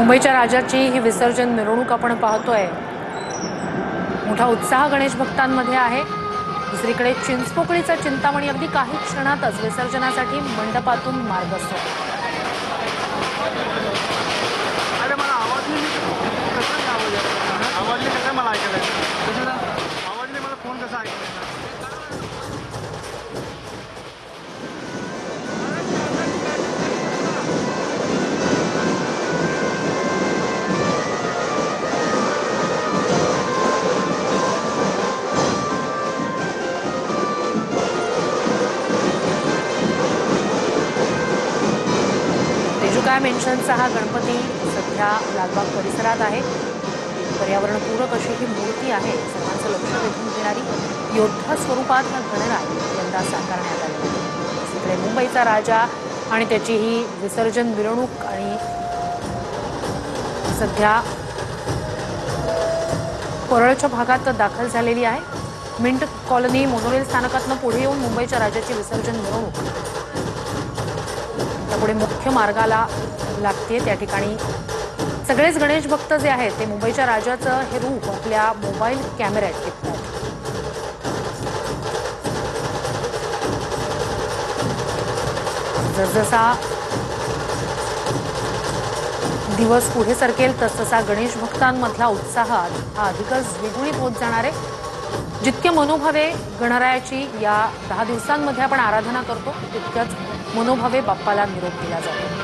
मुंबईच्या राजाची ही विसर्जन मिरवणूक आपण पाहतोय। मोठा उत्साह गणेश भक्तांमध्ये आहे। दुसरीकडे चिंचपोकळीचा चिंतामणी अगदी काही क्षणातच विसर्जनासाठी मंडपातून मार्गस्थ होतो। अरे मला आवाज नाही कसा आवाज नाही कसा मला ऐकायला कशाला आवाज नाही मला फोन कसा ऐकायला। तेजुकाय मेन्शनचा हा गणपती सध्या लालबाग परिसरात आहे। पर्यावरणपूरक अशी ही मूर्ती आहे। सर्वांचं लक्ष वेधून घेणारी योद्धा स्वरूपात हा गणराय यंदा साकारण्यात आला आहे। दुसरीकडे मुंबईचा राजा आणि त्याची ही विसर्जन मिरवणूक आणि सध्या परळच्या भागात दाखल झालेली आहे। मिंट कॉलनी मोनोरेल स्थानकातून पुढे येऊन मुंबईच्या राजाची विसर्जन मिरवणूक त्यापुढे मुख्य मार्गाला लागते। त्या ठिकाणी सगळेच गणेश भक्त जे आहेत ते मुंबईच्या राजाचं हे रूप आपल्या मोबाईल कॅमेऱ्यात टिपतात। जसजसा दिवस पुढे सरकेल तसतसा गणेश भक्तांमधला उत्साह हा अधिकच द्विगुणित होत जाणार आहे। जितके मनोभावे गणरायाची या 10 दिवसांमध्ये आपण आराधना करतो तितक्याच मनोभावे बाप्पाला निरोप दिला जातो।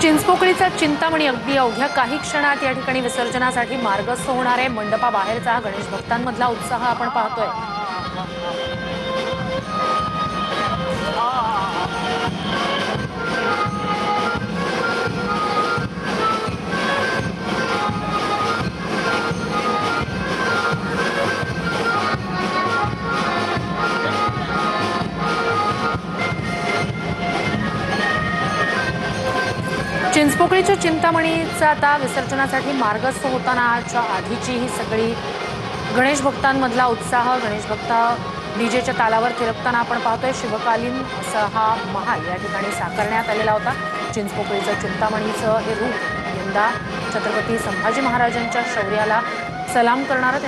चिंचपोकळीचा चिंतामणी अगदी अवघ्या काही क्षणात या ठिकाणी विसर्जनासाठी मार्गस्थ होणार आहे। मंडपाबाहेरचा गणेश भक्तांमधला उत्साह आपण पाहतोय। चिंचपोकळीच्या चिंतामणीचा आता विसर्जनासाठी मार्गस्थ होतानाच्या आधीची ही सगळी गणेश भक्तांमधला उत्साह गणेश भक्त डीजेच्या तालावर थिरकताना आपण पाहतोय। शिवकालीन असा हा महाल या ठिकाणी साकारण्यात आलेला होता। चिंचपोकळीचं चिंतामणीचं हे रूप यंदा छत्रपती संभाजी महाराजांच्या शौर्याला सलाम करणारं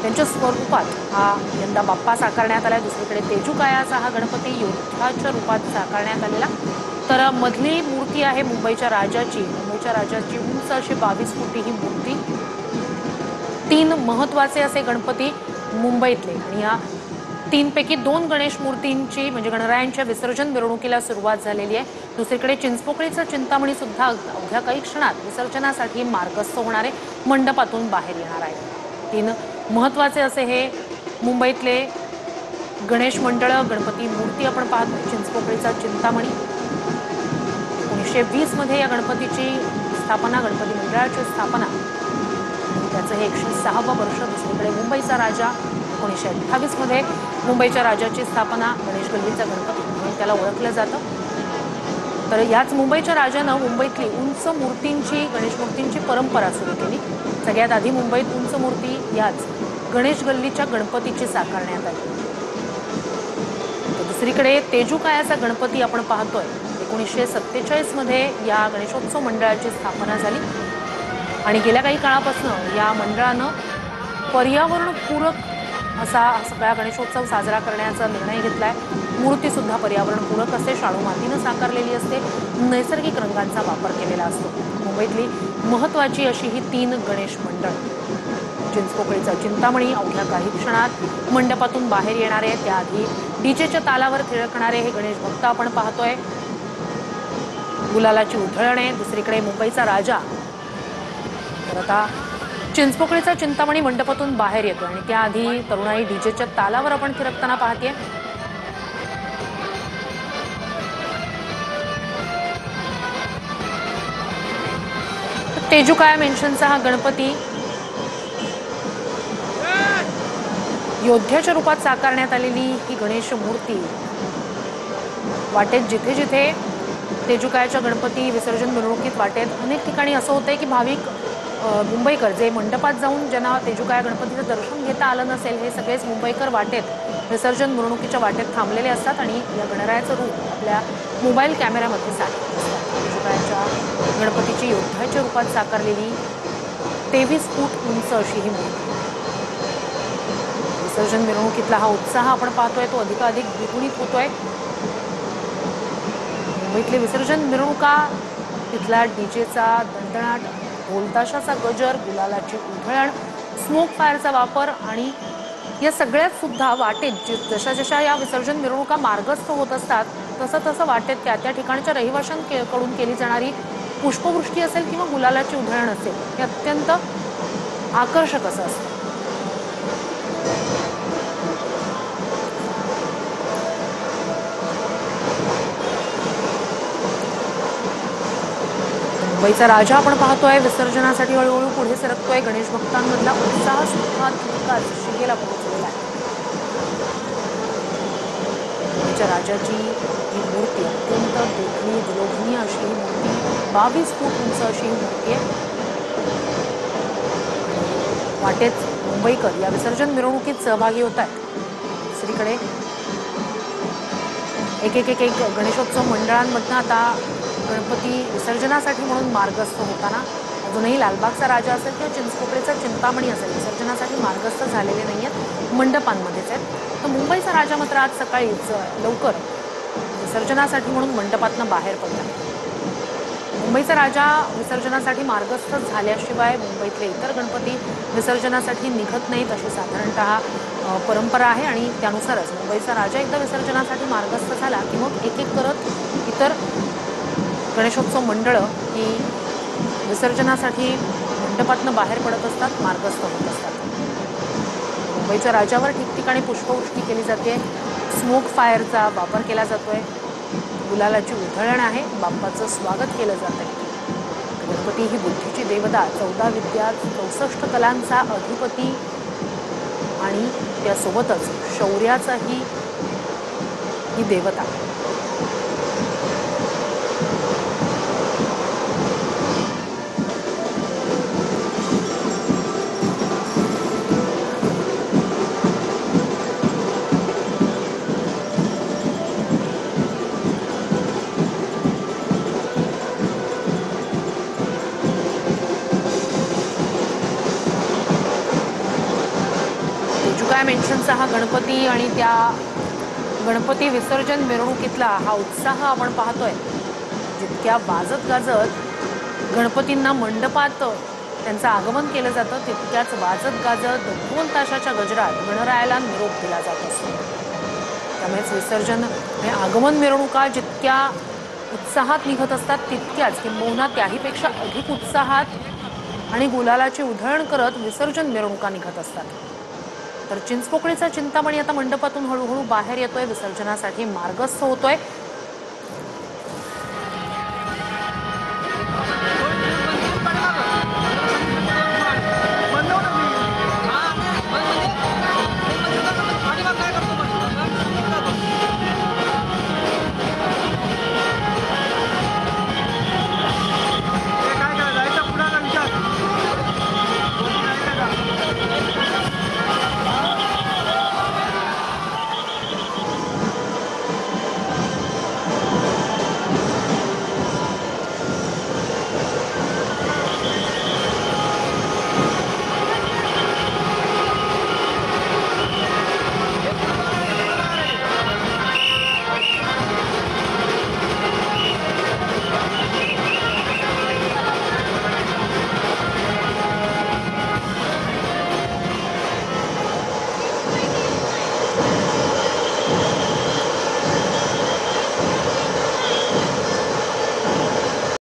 त्यांच्या स्वरूपात हा यंदा बाप्पा साकारण्यात आलाय। दुसरीकडे तेजुकायाचा हा गणपती योद्धाच्या रूपात साकारण्यात आलेला। तर मधली मूर्ती आहे मुंबईच्या राजाची उंच अशी 22 फुटी ही मूर्ती। 3 महत्वाचे असे गणपती मुंबईतले आणि या 3 पैकी 2 गणेश मूर्तींची म्हणजे गणरायांच्या विसर्जन मिरवणुकीला सुरुवात झालेली आहे। दुसरीकडे चिंचपोकळीचा चिंतामणी सुद्धा अवघ्या काही क्षणात विसर्जनासाठी मार्गस्थ होणारे मंडपातून बाहेर येणार आहे। 3 महत्वाचे असे हे मुंबईतले गणेश मंडळ गणपती मूर्ती आपण पाहतो। चिंचपोकळीचा चिंतामणी 1920 मध्ये या गणपतीची स्थापना गणपती मंडळाची स्थापना त्याचं हे 106वं वर्ष। दुसरीकडे मुंबईचा राजा 1928 मध्ये मुंबईच्या राजाची स्थापना गणेश गल्लीचा गणपती म्हणून त्याला ओळखलं जातं। तर याच मुंबईच्या राजानं मुंबईतली उंच मूर्तींची गणेश मूर्तींची परंपरा सुरू केली। सगळ्यात आधी मुंबईत उंच मूर्ती याच गणेश गल्लीच्या गणपतीची साकारण्यात आली। दुसरीकडे तेजुकायाचा गणपती आपण पाहतोय 1947 मध्ये या गणेशोत्सव मंडळाची स्थापना झाली आणि गेल्या काही काळापासून या मंडळानं पर्यावरणपूरक असा सगळा गणेशोत्सव साजरा करण्याचा निर्णय घेतलाय। मूर्ती सुद्धा पर्यावरणपूरक असते, शाडू मातीनं साकारलेली असते, नैसर्गिक रंगांचा वापर केलेला असतो। मुंबईतली महत्वाची अशी ही 3 गणेश मंडळ चिंचपोकळीचा चिंतामणी अवघ्या काही क्षणात मंडपातून बाहेर येणार आहे। त्याआधी डीजेच्या तालावर थिरकणारे हे गणेश भक्त आपण पाहतोय। गुलालाची उधळणे दुसरीकडे मुंबईचा राजा तर आता चिंचपोकळीचा चिंतामणी मंडपातून बाहेर येतो आणि त्याआधी तरुणाई डीजेच्या तालावर आपण थिरकताना पाहतेय. तेजुकाया मेन्शनचा हा गणपती योद्ध्याच्या रूपात साकारण्यात आलेली ही गणेश मूर्ती वाटेत जिथे जिथे तेजुकायाच्या गणपती विसर्जन मिरवणुकीत वाटेत अनेक ठिकाणी असं होतंय की भाविक मुंबईकर जे मंडपात जाऊन ज्यांना तेजुकाया गणपतीचं दर्शन घेता आलं नसेल हे सगळेच मुंबईकर वाटेत विसर्जन मिरवणुकीच्या वाटेत थांबलेले असतात आणि या गणरायाचं रूप आपल्या मोबाईल कॅमेऱ्यामध्ये साठवत असतात. तेजुकायाच्या गणपतीची योद्ध्याच्या रूपात साकारलेली 23 फूट उंच अशी ही मूर्ती. विसर्जन मिरवणुकीतला हा उत्साह आपण पाहतोय तो अधिकाधिक द्विगुणित होतोय. मुंबईतले विसर्जन मिरवणुका तिथला डीजेचा दणदणाट, ढोलताशाचा गजर, गुलालाची उधळण, स्मोक फायरचा वापर आणि या सगळ्यात सुद्धा वाटेत जशा जशा या विसर्जन मिरवणुका मार्गस्थ होत असतात तसं तसं वाटेत त्या त्या ठिकाणच्या रहिवाशांकडून केली जाणारी पुष्पवृष्टी असेल किंवा गुलालाची उधळण असेल हे अत्यंत आकर्षक असं असतं. मुंबईचा राजा आपण पाहतोय विसर्जनासाठी हळूहळू पुढे सरकतोय. गणेश भक्तांमधला उत्साह सुद्धा तितकाच शिगेला पोहोचलेला आहे. मुंबईच्या राजाची ही मूर्ती अत्यंत देखणी विलोभनीय अशी ही मूर्ती 22 फूट उंच अशी ही मूर्ती आहे. वाटेत मुंबईकर या विसर्जन मिरवणुकीत सहभागी होत आहेत. दुसरीकडे एक गणेशोत्सव मंडळांमधनं आता गणपती विसर्जनासाठी म्हणून मार्गस्थ होताना अजूनही लालबागचा राजा असेल किंवा चिंचपोकळीचा चिंतामणी असेल विसर्जनासाठी मार्गस्थ झालेले नाही आहेत, मंडपांमध्येच आहेत. तर मुंबईचा राजा मात्र आज सकाळीच लवकर विसर्जनासाठी म्हणून मंडपातनं बाहेर पडला. मुंबईचा राजा विसर्जनासाठी मार्गस्थ झाल्याशिवाय मुंबईतले इतर गणपती विसर्जनासाठी निघत नाहीत अशी साधारणतः परंपरा आहे आणि त्यानुसारच मुंबईचा राजा एकदा विसर्जनासाठी मार्गस्थ झाला की मग एक एक करत इतर गणेशोत्सव मंडळं ही विसर्जनासाठी मंडपातनं बाहेर पडत असतात, मार्गस्थ होत असतात. मुंबईच्या राजावर ठिकठिकाणी पुष्पवृष्टी केली जाते, स्मोक फायरचा वापर केला जातोय, गुलालाची उधळण आहे, बाप्पाचं स्वागत केलं जात आहे. गणपती ही बुद्धीची देवता, 14 विद्या, 64 कलांचा अधिपती आणि त्यासोबतच शौर्याचाही ही देवता. तेजुकाया मेन्शनचा हा गणपती आणि त्या गणपती विसर्जन मिरवणुकीतला हा उत्साह आपण पाहतोय. जितक्या वाजत गाजत गणपतींना मंडपात त्यांचं आगमन केलं जातं तितक्याच वाजत गाजत ढोल ताशाच्या गजरात गणरायाला निरोप दिला जात असतो. त्यामुळेच विसर्जन आणि आगमन मिरवणुका जितक्या उत्साहात निघत असतात तितक्याच किंबहुना त्याहीपेक्षा अधिक उत्साहात आणि गुलालाची उधळण करत विसर्जन मिरवणुका निघत असतात. तर चिंचपोकळीचा चिंतामणी आता मंडपातून हळूहळू बाहेर येतोय, विसर्जनासाठी मार्गस्थ होतोय.